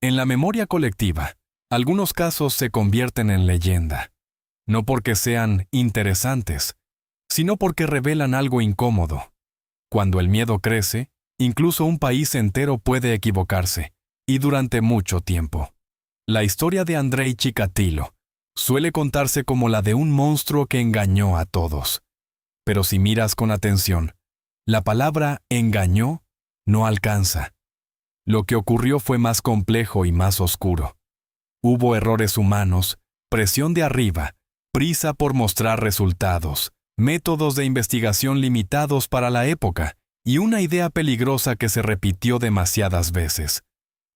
En la memoria colectiva, algunos casos se convierten en leyenda, no porque sean interesantes, sino porque revelan algo incómodo. Cuando el miedo crece, incluso un país entero puede equivocarse, y durante mucho tiempo. La historia de Andrei Chikatilo suele contarse como la de un monstruo que engañó a todos. Pero si miras con atención, la palabra engañó no alcanza. Lo que ocurrió fue más complejo y más oscuro. Hubo errores humanos, presión de arriba, prisa por mostrar resultados, métodos de investigación limitados para la época y una idea peligrosa que se repitió demasiadas veces.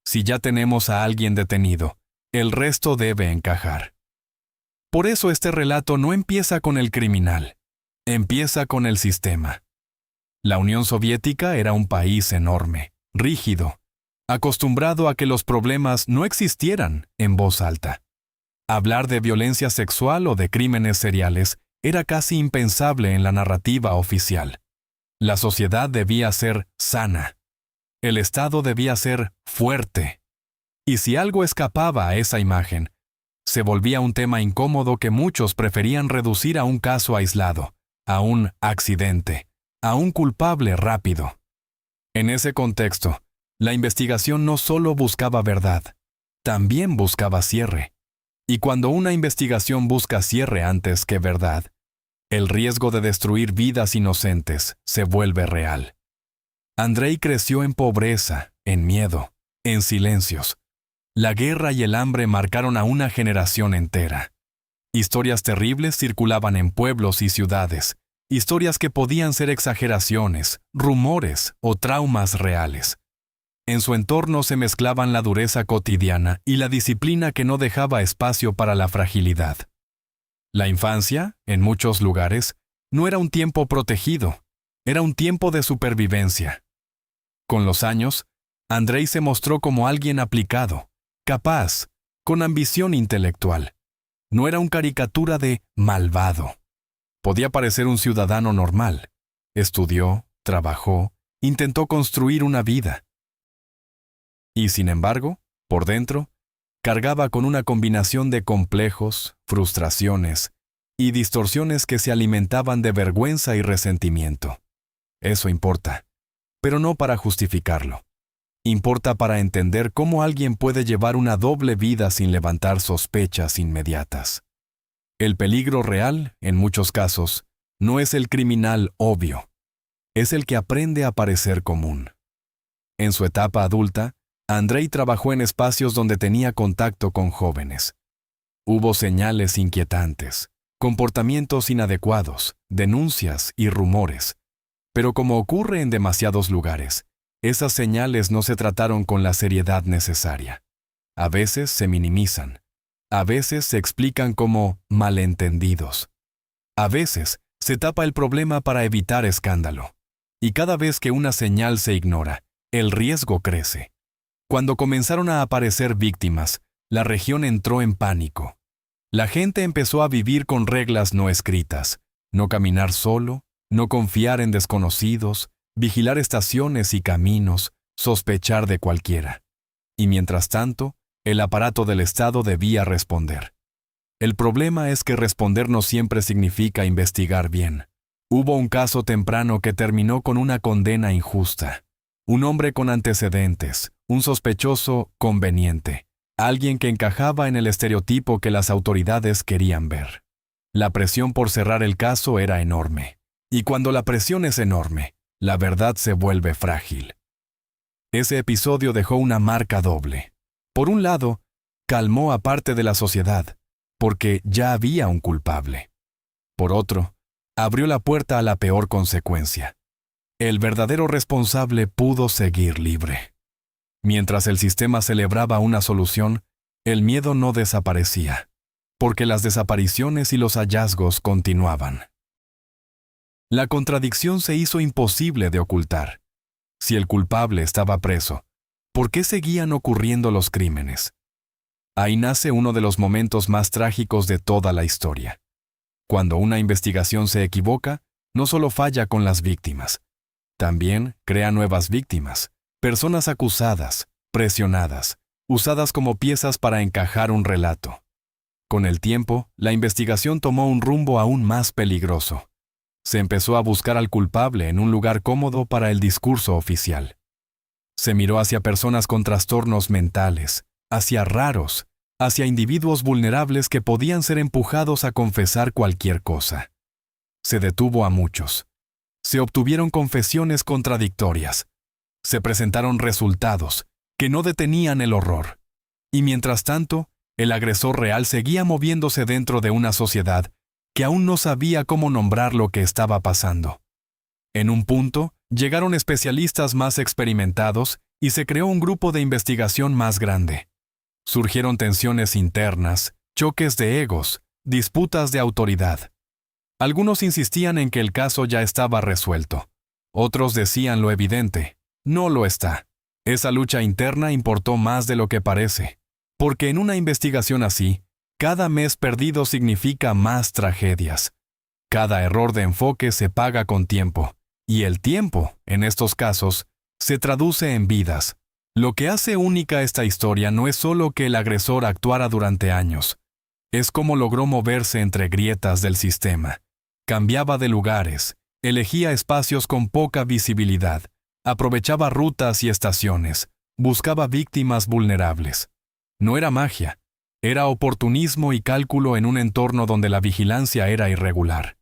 Si ya tenemos a alguien detenido, el resto debe encajar. Por eso este relato no empieza con el criminal, empieza con el sistema. La Unión Soviética era un país enorme, rígido, acostumbrado a que los problemas no existieran en voz alta. Hablar de violencia sexual o de crímenes seriales era casi impensable en la narrativa oficial. La sociedad debía ser sana. El Estado debía ser fuerte. Y si algo escapaba a esa imagen, se volvía un tema incómodo que muchos preferían reducir a un caso aislado, a un accidente, a un culpable rápido. En ese contexto, la investigación no solo buscaba verdad, también buscaba cierre. Y cuando una investigación busca cierre antes que verdad, el riesgo de destruir vidas inocentes se vuelve real. Andrei creció en pobreza, en miedo, en silencios. La guerra y el hambre marcaron a una generación entera. Historias terribles circulaban en pueblos y ciudades, historias que podían ser exageraciones, rumores o traumas reales. En su entorno se mezclaban la dureza cotidiana y la disciplina que no dejaba espacio para la fragilidad. La infancia, en muchos lugares, no era un tiempo protegido, era un tiempo de supervivencia. Con los años, Andrei se mostró como alguien aplicado, capaz, con ambición intelectual. No era una caricatura de malvado. Podía parecer un ciudadano normal. Estudió, trabajó, intentó construir una vida. Y sin embargo, por dentro, cargaba con una combinación de complejos, frustraciones y distorsiones que se alimentaban de vergüenza y resentimiento. Eso importa, pero no para justificarlo. Importa para entender cómo alguien puede llevar una doble vida sin levantar sospechas inmediatas. El peligro real, en muchos casos, no es el criminal obvio, es el que aprende a parecer común. En su etapa adulta, Andrei trabajó en espacios donde tenía contacto con jóvenes. Hubo señales inquietantes, comportamientos inadecuados, denuncias y rumores. Pero como ocurre en demasiados lugares, esas señales no se trataron con la seriedad necesaria. A veces se minimizan. A veces se explican como malentendidos. A veces se tapa el problema para evitar escándalo. Y cada vez que una señal se ignora, el riesgo crece. Cuando comenzaron a aparecer víctimas, la región entró en pánico. La gente empezó a vivir con reglas no escritas, no caminar solo, no confiar en desconocidos, vigilar estaciones y caminos, sospechar de cualquiera. Y mientras tanto, el aparato del Estado debía responder. El problema es que responder no siempre significa investigar bien. Hubo un caso temprano que terminó con una condena injusta. Un hombre con antecedentes, un sospechoso conveniente, alguien que encajaba en el estereotipo que las autoridades querían ver. La presión por cerrar el caso era enorme. Y cuando la presión es enorme, la verdad se vuelve frágil. Ese episodio dejó una marca doble. Por un lado, calmó a parte de la sociedad, porque ya había un culpable. Por otro, abrió la puerta a la peor consecuencia. El verdadero responsable pudo seguir libre. Mientras el sistema celebraba una solución, el miedo no desaparecía, porque las desapariciones y los hallazgos continuaban. La contradicción se hizo imposible de ocultar. Si el culpable estaba preso, ¿por qué seguían ocurriendo los crímenes? Ahí nace uno de los momentos más trágicos de toda la historia. Cuando una investigación se equivoca, no solo falla con las víctimas, también crea nuevas víctimas, personas acusadas, presionadas, usadas como piezas para encajar un relato. Con el tiempo, la investigación tomó un rumbo aún más peligroso. Se empezó a buscar al culpable en un lugar cómodo para el discurso oficial. Se miró hacia personas con trastornos mentales, hacia raros, hacia individuos vulnerables que podían ser empujados a confesar cualquier cosa. Se detuvo a muchos. Se obtuvieron confesiones contradictorias. Se presentaron resultados que no detenían el horror. Y mientras tanto, el agresor real seguía moviéndose dentro de una sociedad que aún no sabía cómo nombrar lo que estaba pasando. En un punto, llegaron especialistas más experimentados y se creó un grupo de investigación más grande. Surgieron tensiones internas, choques de egos, disputas de autoridad. Algunos insistían en que el caso ya estaba resuelto. Otros decían lo evidente: no lo está. Esa lucha interna importó más de lo que parece, porque en una investigación así, cada mes perdido significa más tragedias. Cada error de enfoque se paga con tiempo, y el tiempo, en estos casos, se traduce en vidas. Lo que hace única esta historia no es solo que el agresor actuara durante años, es cómo logró moverse entre grietas del sistema. Cambiaba de lugares, elegía espacios con poca visibilidad, aprovechaba rutas y estaciones, buscaba víctimas vulnerables. No era magia, era oportunismo y cálculo en un entorno donde la vigilancia era irregular.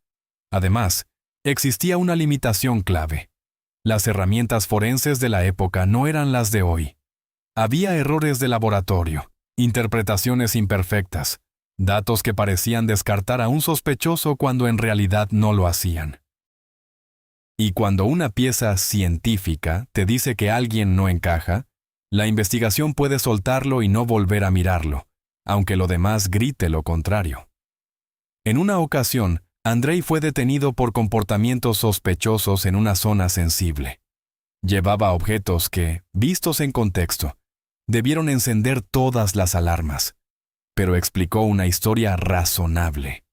Además, existía una limitación clave. Las herramientas forenses de la época no eran las de hoy. Había errores de laboratorio, interpretaciones imperfectas, datos que parecían descartar a un sospechoso cuando en realidad no lo hacían. Y cuando una pieza científica te dice que alguien no encaja, la investigación puede soltarlo y no volver a mirarlo, aunque lo demás grite lo contrario. En una ocasión, Andrei fue detenido por comportamientos sospechosos en una zona sensible. Llevaba objetos que, vistos en contexto, debieron encender todas las alarmas, pero explicó una historia razonable.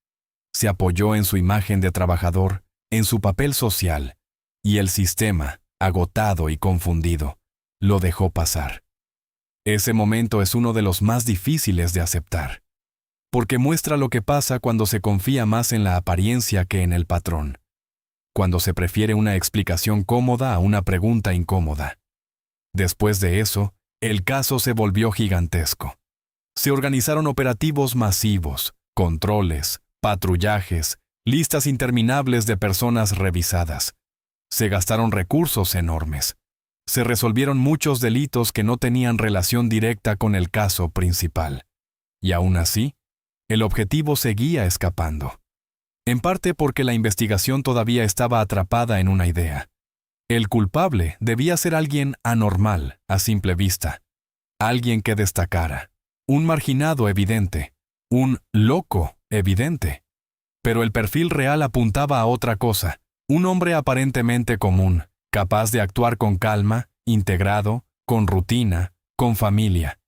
Se apoyó en su imagen de trabajador, en su papel social, y el sistema, agotado y confundido, lo dejó pasar. Ese momento es uno de los más difíciles de aceptar, porque muestra lo que pasa cuando se confía más en la apariencia que en el patrón, cuando se prefiere una explicación cómoda a una pregunta incómoda. Después de eso, el caso se volvió gigantesco. Se organizaron operativos masivos, controles, patrullajes, listas interminables de personas revisadas. Se gastaron recursos enormes. Se resolvieron muchos delitos que no tenían relación directa con el caso principal. Y aún así, el objetivo seguía escapando. En parte porque la investigación todavía estaba atrapada en una idea. El culpable debía ser alguien anormal, a simple vista. Alguien que destacara. Un marginado evidente. Un loco evidente. Pero el perfil real apuntaba a otra cosa. Un hombre aparentemente común, capaz de actuar con calma, integrado, con rutina, con familia.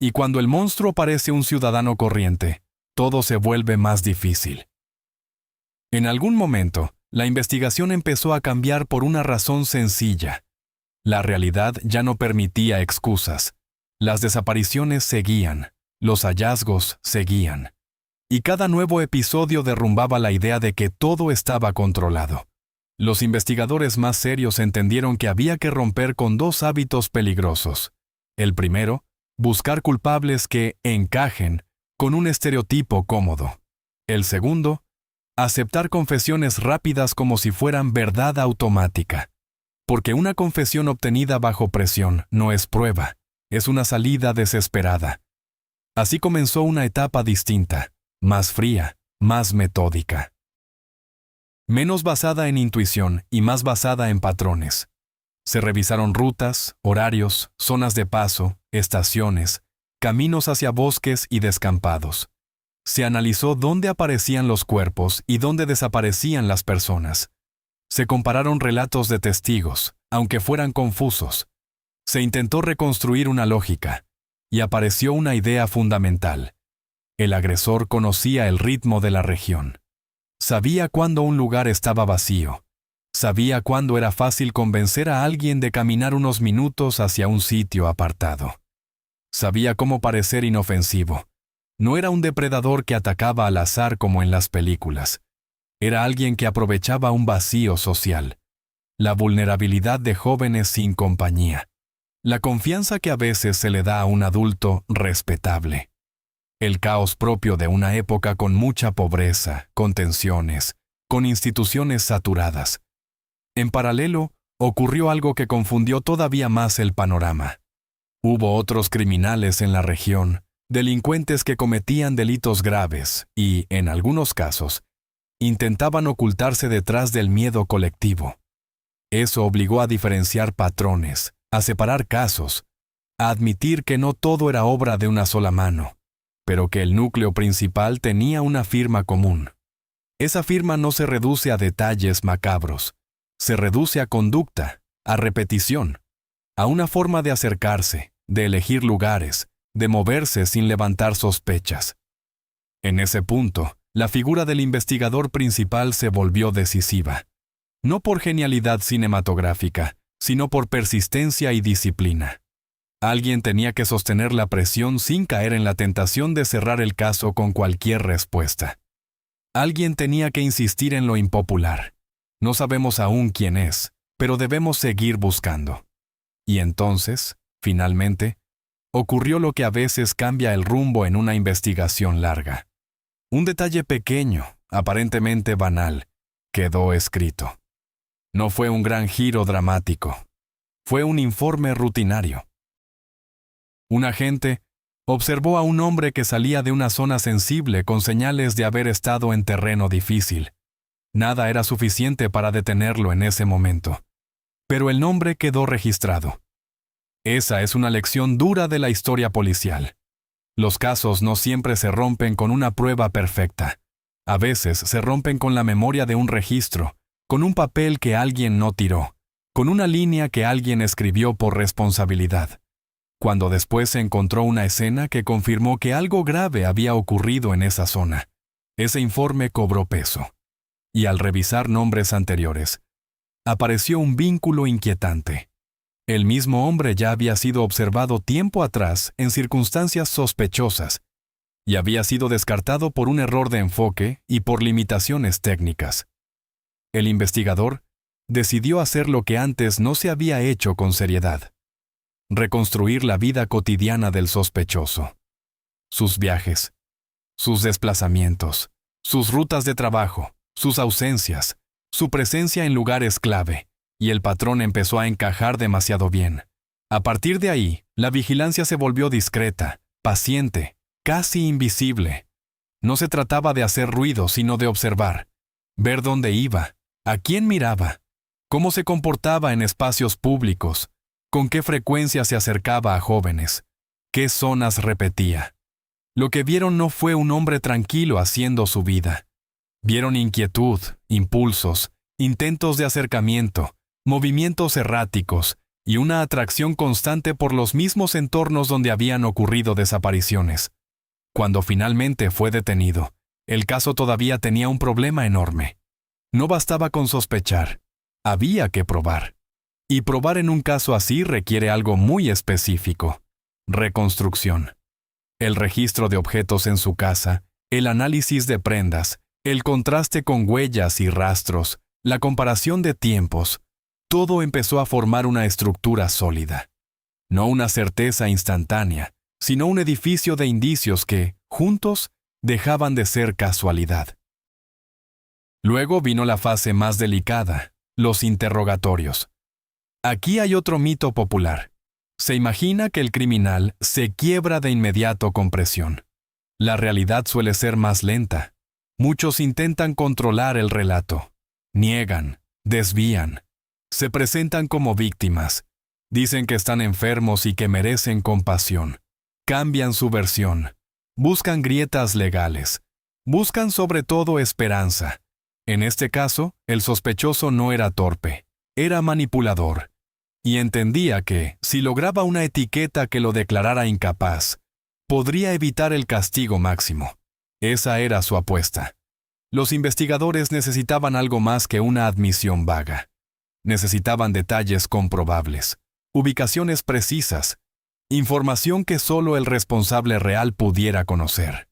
Y cuando el monstruo parece un ciudadano corriente, todo se vuelve más difícil. En algún momento, la investigación empezó a cambiar por una razón sencilla. La realidad ya no permitía excusas. Las desapariciones seguían, los hallazgos seguían. Y cada nuevo episodio derrumbaba la idea de que todo estaba controlado. Los investigadores más serios entendieron que había que romper con dos hábitos peligrosos. El primero, buscar culpables que encajen con un estereotipo cómodo. El segundo, aceptar confesiones rápidas como si fueran verdad automática. Porque una confesión obtenida bajo presión no es prueba, es una salida desesperada. Así comenzó una etapa distinta, más fría, más metódica. Menos basada en intuición y más basada en patrones. Se revisaron rutas, horarios, zonas de paso, estaciones, caminos hacia bosques y descampados. Se analizó dónde aparecían los cuerpos y dónde desaparecían las personas. Se compararon relatos de testigos, aunque fueran confusos. Se intentó reconstruir una lógica, y apareció una idea fundamental. El agresor conocía el ritmo de la región. Sabía cuándo un lugar estaba vacío. Sabía cuándo era fácil convencer a alguien de caminar unos minutos hacia un sitio apartado. Sabía cómo parecer inofensivo. No era un depredador que atacaba al azar como en las películas. Era alguien que aprovechaba un vacío social, la vulnerabilidad de jóvenes sin compañía, la confianza que a veces se le da a un adulto respetable, el caos propio de una época con mucha pobreza, con tensiones, con instituciones saturadas. En paralelo, ocurrió algo que confundió todavía más el panorama. Hubo otros criminales en la región, delincuentes que cometían delitos graves y, en algunos casos, intentaban ocultarse detrás del miedo colectivo. Eso obligó a diferenciar patrones, a separar casos, a admitir que no todo era obra de una sola mano, pero que el núcleo principal tenía una firma común. Esa firma no se reduce a detalles macabros, se reduce a conducta, a repetición, a una forma de acercarse, de elegir lugares, de moverse sin levantar sospechas. En ese punto, la figura del investigador principal se volvió decisiva. No por genialidad cinematográfica, sino por persistencia y disciplina. Alguien tenía que sostener la presión sin caer en la tentación de cerrar el caso con cualquier respuesta. Alguien tenía que insistir en lo impopular. No sabemos aún quién es, pero debemos seguir buscando. Y entonces, finalmente, ocurrió lo que a veces cambia el rumbo en una investigación larga. Un detalle pequeño, aparentemente banal, quedó escrito. No fue un gran giro dramático. Fue un informe rutinario. Un agente observó a un hombre que salía de una zona sensible con señales de haber estado en terreno difícil. Nada era suficiente para detenerlo en ese momento. Pero el nombre quedó registrado. Esa es una lección dura de la historia policial. Los casos no siempre se rompen con una prueba perfecta. A veces se rompen con la memoria de un registro, con un papel que alguien no tiró, con una línea que alguien escribió por responsabilidad. Cuando después se encontró una escena que confirmó que algo grave había ocurrido en esa zona, ese informe cobró peso. Y al revisar nombres anteriores, apareció un vínculo inquietante. El mismo hombre ya había sido observado tiempo atrás en circunstancias sospechosas y había sido descartado por un error de enfoque y por limitaciones técnicas. El investigador decidió hacer lo que antes no se había hecho con seriedad: reconstruir la vida cotidiana del sospechoso. Sus viajes, sus desplazamientos, sus rutas de trabajo, sus ausencias, su presencia en lugares clave, y el patrón empezó a encajar demasiado bien. A partir de ahí, la vigilancia se volvió discreta, paciente, casi invisible. No se trataba de hacer ruido, sino de observar, ver dónde iba, a quién miraba, cómo se comportaba en espacios públicos, con qué frecuencia se acercaba a jóvenes, qué zonas repetía. Lo que vieron no fue un hombre tranquilo haciendo su vida. Vieron inquietud, impulsos, intentos de acercamiento, movimientos erráticos y una atracción constante por los mismos entornos donde habían ocurrido desapariciones. Cuando finalmente fue detenido, el caso todavía tenía un problema enorme. No bastaba con sospechar, había que probar. Y probar en un caso así requiere algo muy específico: reconstrucción. El registro de objetos en su casa, el análisis de prendas, el contraste con huellas y rastros, la comparación de tiempos, todo empezó a formar una estructura sólida. No una certeza instantánea, sino un edificio de indicios que, juntos, dejaban de ser casualidad. Luego vino la fase más delicada, los interrogatorios. Aquí hay otro mito popular. Se imagina que el criminal se quiebra de inmediato con presión. La realidad suele ser más lenta. Muchos intentan controlar el relato. Niegan, desvían, se presentan como víctimas. Dicen que están enfermos y que merecen compasión. Cambian su versión. Buscan grietas legales. Buscan sobre todo esperanza. En este caso, el sospechoso no era torpe, era manipulador. Y entendía que, si lograba una etiqueta que lo declarara incapaz, podría evitar el castigo máximo. Esa era su apuesta. Los investigadores necesitaban algo más que una admisión vaga. Necesitaban detalles comprobables, ubicaciones precisas, información que solo el responsable real pudiera conocer.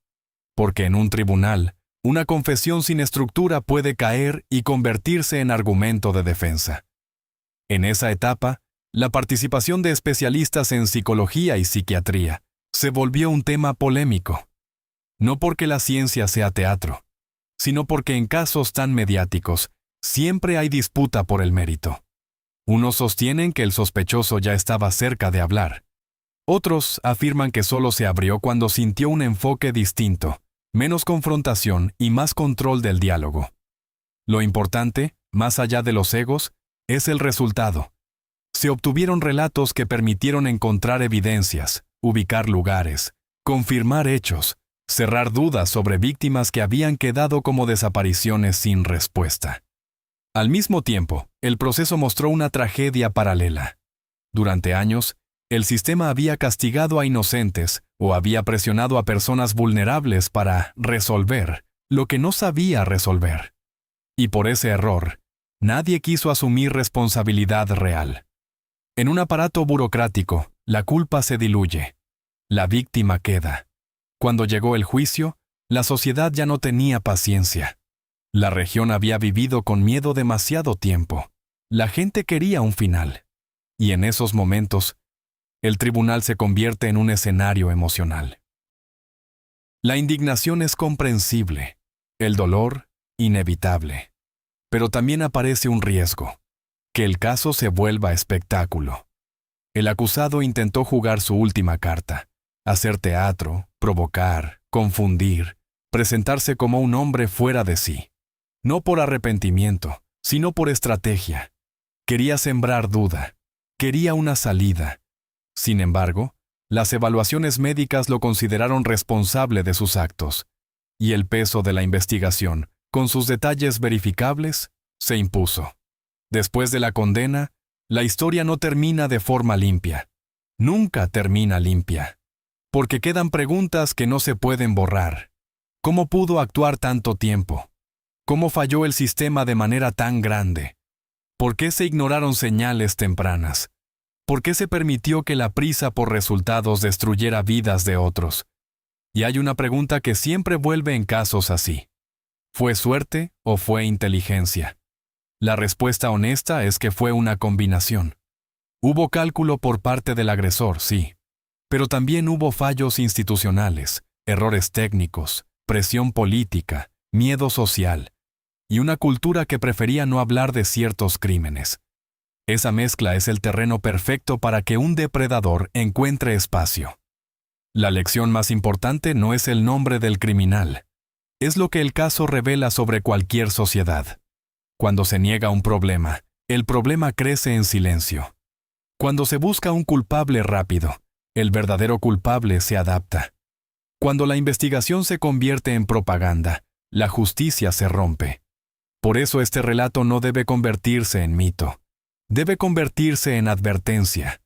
Porque en un tribunal, una confesión sin estructura puede caer y convertirse en argumento de defensa. En esa etapa, la participación de especialistas en psicología y psiquiatría se volvió un tema polémico. No porque la ciencia sea teatro, sino porque en casos tan mediáticos siempre hay disputa por el mérito. Unos sostienen que el sospechoso ya estaba cerca de hablar. Otros afirman que solo se abrió cuando sintió un enfoque distinto, menos confrontación y más control del diálogo. Lo importante, más allá de los egos, es el resultado. Se obtuvieron relatos que permitieron encontrar evidencias, ubicar lugares, confirmar hechos, cerrar dudas sobre víctimas que habían quedado como desapariciones sin respuesta. Al mismo tiempo, el proceso mostró una tragedia paralela. Durante años, el sistema había castigado a inocentes o había presionado a personas vulnerables para resolver lo que no sabía resolver. Y por ese error, nadie quiso asumir responsabilidad real. En un aparato burocrático, la culpa se diluye. La víctima queda. Cuando llegó el juicio, la sociedad ya no tenía paciencia. La región había vivido con miedo demasiado tiempo. La gente quería un final. Y en esos momentos, el tribunal se convierte en un escenario emocional. La indignación es comprensible, el dolor, inevitable. Pero también aparece un riesgo, que el caso se vuelva espectáculo. El acusado intentó jugar su última carta, hacer teatro, provocar, confundir, presentarse como un hombre fuera de sí. No por arrepentimiento, sino por estrategia. Quería sembrar duda, quería una salida. Sin embargo, las evaluaciones médicas lo consideraron responsable de sus actos, y el peso de la investigación, con sus detalles verificables, se impuso. Después de la condena, la historia no termina de forma limpia. Nunca termina limpia. Porque quedan preguntas que no se pueden borrar. ¿Cómo pudo actuar tanto tiempo? ¿Cómo falló el sistema de manera tan grande? ¿Por qué se ignoraron señales tempranas? ¿Por qué se permitió que la prisa por resultados destruyera vidas de otros? Y hay una pregunta que siempre vuelve en casos así. ¿Fue suerte o fue inteligencia? La respuesta honesta es que fue una combinación. Hubo cálculo por parte del agresor, sí, pero también hubo fallos institucionales, errores técnicos, presión política, miedo social, y una cultura que prefería no hablar de ciertos crímenes. Esa mezcla es el terreno perfecto para que un depredador encuentre espacio. La lección más importante no es el nombre del criminal. Es lo que el caso revela sobre cualquier sociedad. Cuando se niega un problema, el problema crece en silencio. Cuando se busca un culpable rápido, el verdadero culpable se adapta. Cuando la investigación se convierte en propaganda, la justicia se rompe. Por eso este relato no debe convertirse en mito. Debe convertirse en advertencia,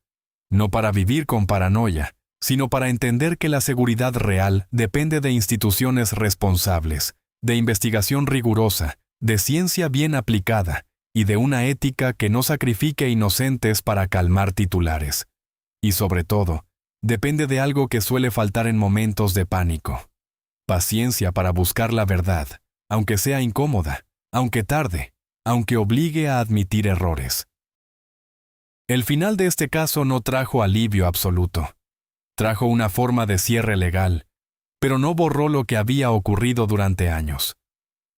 no para vivir con paranoia, sino para entender que la seguridad real depende de instituciones responsables, de investigación rigurosa, de ciencia bien aplicada y de una ética que no sacrifique inocentes para calmar titulares. Y sobre todo, depende de algo que suele faltar en momentos de pánico. Paciencia para buscar la verdad, aunque sea incómoda, aunque tarde, aunque obligue a admitir errores. El final de este caso no trajo alivio absoluto. Trajo una forma de cierre legal, pero no borró lo que había ocurrido durante años.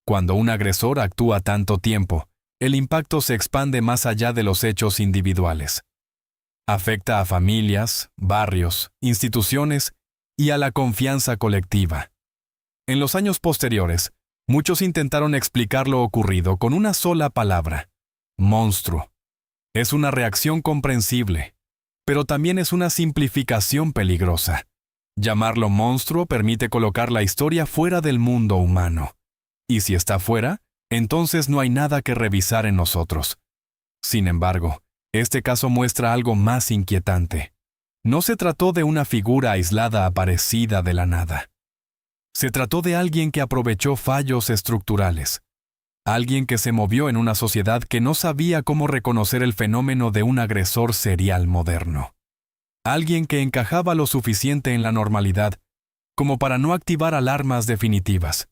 Cuando un agresor actúa tanto tiempo, el impacto se expande más allá de los hechos individuales. Afecta a familias, barrios, instituciones y a la confianza colectiva. En los años posteriores, muchos intentaron explicar lo ocurrido con una sola palabra: monstruo. Es una reacción comprensible, pero también es una simplificación peligrosa. Llamarlo monstruo permite colocar la historia fuera del mundo humano. Y si está fuera, entonces no hay nada que revisar en nosotros. Sin embargo, este caso muestra algo más inquietante. No se trató de una figura aislada aparecida de la nada. Se trató de alguien que aprovechó fallos estructurales. Alguien que se movió en una sociedad que no sabía cómo reconocer el fenómeno de un agresor serial moderno. alguien que encajaba lo suficiente en la normalidad como para no activar alarmas definitivas.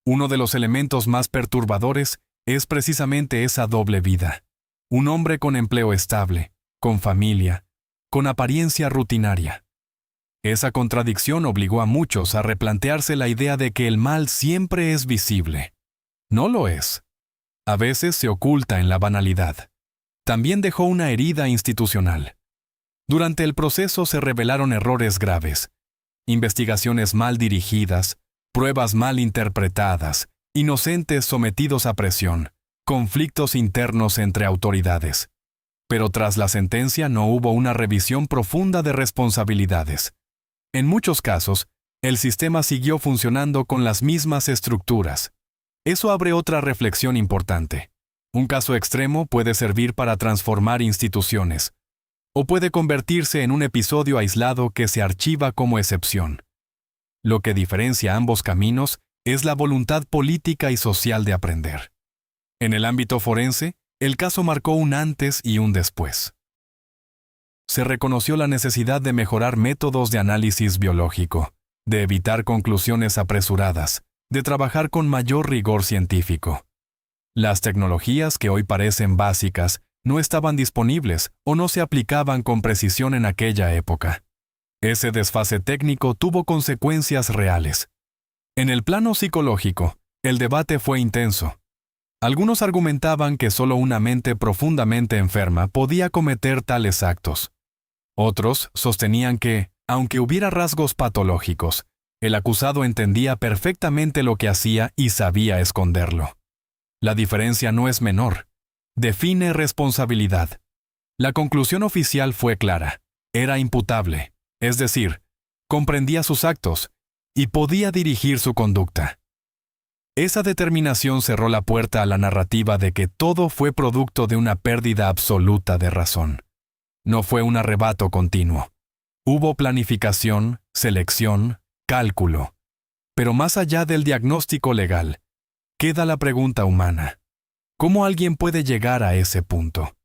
Uno de los elementos más perturbadores es precisamente esa doble vida. Un hombre con empleo estable, con familia, con apariencia rutinaria. Esa contradicción obligó a muchos a replantearse la idea de que el mal siempre es visible. No lo es. A veces se oculta en la banalidad. También dejó una herida institucional. Durante el proceso se revelaron errores graves, investigaciones mal dirigidas, pruebas mal interpretadas, inocentes sometidos a presión, conflictos internos entre autoridades. Pero tras la sentencia no hubo una revisión profunda de responsabilidades. En muchos casos, el sistema siguió funcionando con las mismas estructuras. Eso abre otra reflexión importante. Un caso extremo puede servir para transformar instituciones, o puede convertirse en un episodio aislado que se archiva como excepción. Lo que diferencia ambos caminos es la voluntad política y social de aprender. En el ámbito forense, el caso marcó un antes y un después. Se reconoció la necesidad de mejorar métodos de análisis biológico, de evitar conclusiones apresuradas, de trabajar con mayor rigor científico. Las tecnologías que hoy parecen básicas no estaban disponibles o no se aplicaban con precisión en aquella época. Ese desfase técnico tuvo consecuencias reales. En el plano psicológico, el debate fue intenso. Algunos argumentaban que solo una mente profundamente enferma podía cometer tales actos. Otros sostenían que, aunque hubiera rasgos patológicos, el acusado entendía perfectamente lo que hacía y sabía esconderlo. La diferencia no es menor. Define responsabilidad. La conclusión oficial fue clara. Era imputable, es decir, comprendía sus actos y podía dirigir su conducta. Esa determinación cerró la puerta a la narrativa de que todo fue producto de una pérdida absoluta de razón. No fue un arrebato continuo. Hubo planificación, selección, cálculo. Pero más allá del diagnóstico legal, queda la pregunta humana. ¿Cómo alguien puede llegar a ese punto?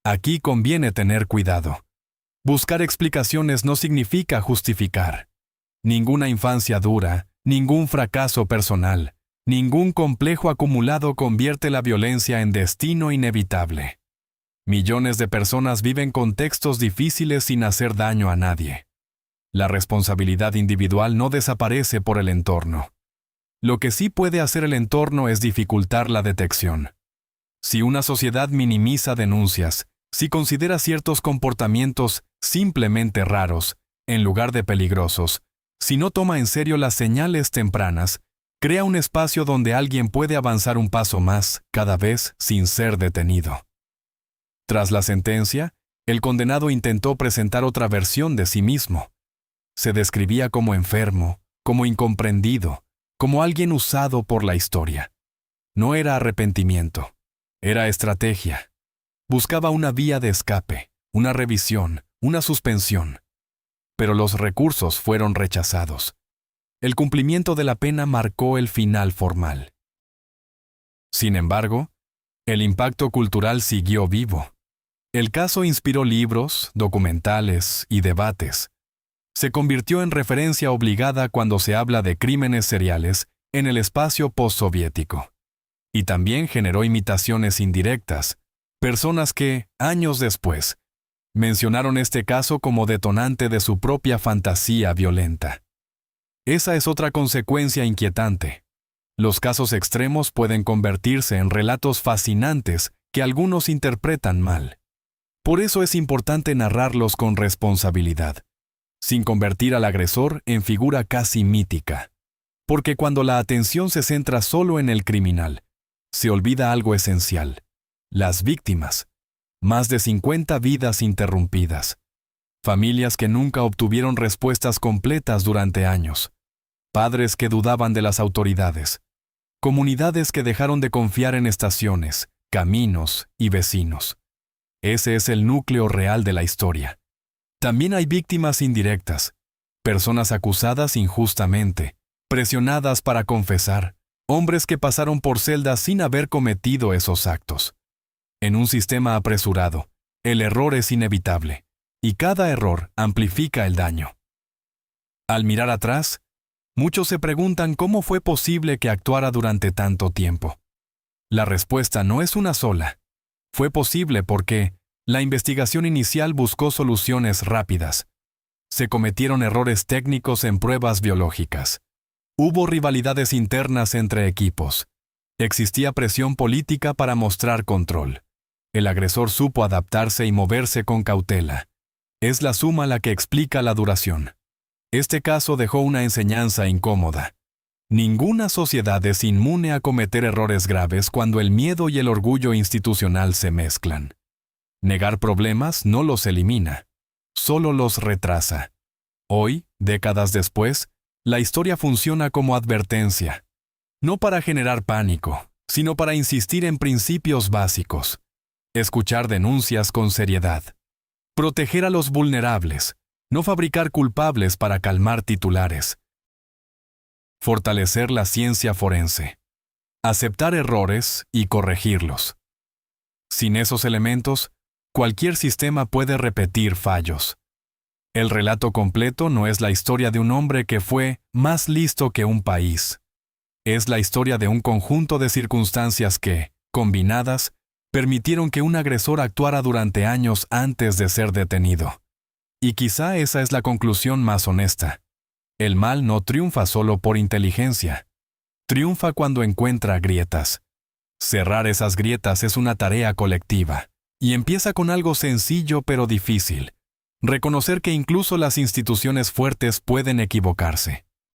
Aquí conviene tener cuidado. Buscar explicaciones no significa justificar. Ninguna infancia dura, ningún fracaso personal, ningún complejo acumulado convierte la violencia en destino inevitable. Millones de personas viven contextos difíciles sin hacer daño a nadie. La responsabilidad individual no desaparece por el entorno. Lo que sí puede hacer el entorno es dificultar la detección. Si una sociedad minimiza denuncias, si considera ciertos comportamientos simplemente raros, en lugar de peligrosos, si no toma en serio las señales tempranas, crea un espacio donde alguien puede avanzar un paso más, cada vez sin ser detenido. Tras la sentencia, el condenado intentó presentar otra versión de sí mismo. Se describía como enfermo, como incomprendido, como alguien usado por la historia. No era arrepentimiento, era estrategia. Buscaba una vía de escape, una revisión, una suspensión. Pero los recursos fueron rechazados. El cumplimiento de la pena marcó el final formal. Sin embargo, el impacto cultural siguió vivo. El caso inspiró libros, documentales y debates. Se convirtió en referencia obligada cuando se habla de crímenes seriales en el espacio postsoviético. Y también generó imitaciones indirectas, personas que, años después, mencionaron este caso como detonante de su propia fantasía violenta. Esa es otra consecuencia inquietante. Los casos extremos pueden convertirse en relatos fascinantes que algunos interpretan mal. Por eso es importante narrarlos con responsabilidad, sin convertir al agresor en figura casi mítica. Porque cuando la atención se centra solo en el criminal, se olvida algo esencial: las víctimas. Más de 50 vidas interrumpidas. Familias que nunca obtuvieron respuestas completas durante años. Padres que dudaban de las autoridades. Comunidades que dejaron de confiar en estaciones, caminos y vecinos. Ese es el núcleo real de la historia. También hay víctimas indirectas, personas acusadas injustamente, presionadas para confesar, hombres que pasaron por celdas sin haber cometido esos actos. En un sistema apresurado, el error es inevitable, y cada error amplifica el daño. Al mirar atrás, muchos se preguntan cómo fue posible que actuara durante tanto tiempo. La respuesta no es una sola. Fue posible porque la investigación inicial buscó soluciones rápidas. Se cometieron errores técnicos en pruebas biológicas. Hubo rivalidades internas entre equipos. Existía presión política para mostrar control. El agresor supo adaptarse y moverse con cautela. Es la suma la que explica la duración. Este caso dejó una enseñanza incómoda. Ninguna sociedad es inmune a cometer errores graves cuando el miedo y el orgullo institucional se mezclan. Negar problemas no los elimina, solo los retrasa. Hoy, décadas después, la historia funciona como advertencia. No para generar pánico, sino para insistir en principios básicos. Escuchar denuncias con seriedad. Proteger a los vulnerables, no fabricar culpables para calmar titulares. Fortalecer la ciencia forense. Aceptar errores y corregirlos. Sin esos elementos, cualquier sistema puede repetir fallos. El relato completo no es la historia de un hombre que fue más listo que un país. Es la historia de un conjunto de circunstancias que, combinadas, permitieron que un agresor actuara durante años antes de ser detenido. Y quizá esa es la conclusión más honesta. El mal no triunfa solo por inteligencia. Triunfa cuando encuentra grietas. Cerrar esas grietas es una tarea colectiva, y empieza con algo sencillo pero difícil. Reconocer que incluso las instituciones fuertes pueden equivocarse.